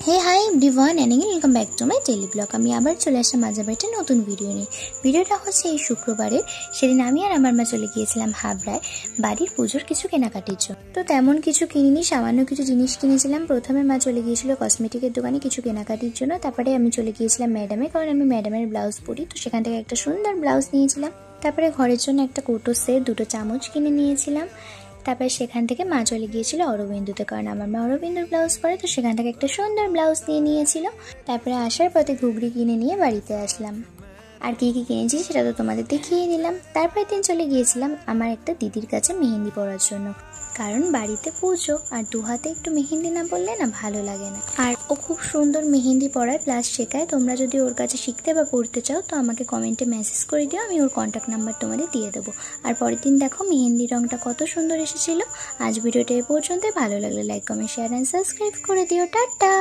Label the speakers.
Speaker 1: Hey hi everyone and welcome back to my daily blog. আমি আবার চলে আসলাম আজ আবার একটা নতুন ভিডিও নিয়ে। ভিডিওটা হচ্ছে এই শুক্রবারের। সেদিন আমি আর আমার মা চলে গিয়েছিলাম হাবড়ায় বাড়ির পুজোর কিছু কেনাকাটির জন্য। তো তেমন কিছু কিনিনি, সামান্য কিছু জিনিস কিনেছিলাম। প্রথমে মা চলে গিয়েছিল কসমেটিকের দোকানে কিছু কেনাকাটির জন্য, তারপরে আমি চলে গিয়েছিলাম ম্যাডামে, কারণ আমি ম্যাডামের ব্লাউজ পরি। তো সেখান থেকে একটা সুন্দর ব্লাউজ নিয়েছিলাম। তারপরে ঘরের জন্য একটা কৌটো সেট, দুটো চামচ কিনে নিয়েছিলাম। তারপরে সেখান থেকে মা চলে গিয়েছিল অরবিন্দুতে, কারণ আমার মা অরবিন্দুর ব্লাউজ পরে। তো সেখান থেকে একটা সুন্দর ব্লাউজ নিয়ে নিয়েছিল। তারপরে আসার পথে ঘুগড়ি কিনে নিয়ে বাড়িতে আসলাম। আর কী কী কিনেছি সেটা তো তোমাদের দেখিয়ে দিলাম। তারপরে দিন চলে গিয়েছিলাম আমার একটা দিদির কাছে মেহেন্দি পরার জন্য, কারণ বাড়িতে পুজো আর দু হাতে একটু মেহেন্দি না পরলে না ভালো লাগে না। আর ও খুব সুন্দর মেহেন্দি পরায় প্লাস শেখায়। তোমরা যদি ওর কাছে শিখতে বা পড়তে চাও তো আমাকে কমেন্টে মেসেজ করে দিও, আমি ওর কন্ট্যাক্ট নাম্বার তোমাদের দিয়ে দেবো। আর পরের দিন দেখো মেহেন্দি রঙটা কত সুন্দর এসেছিল। আজ ভিডিওটা এ পর্যন্ত। ভালো লাগলে like comment share and subscribe করে দিও। টাটা।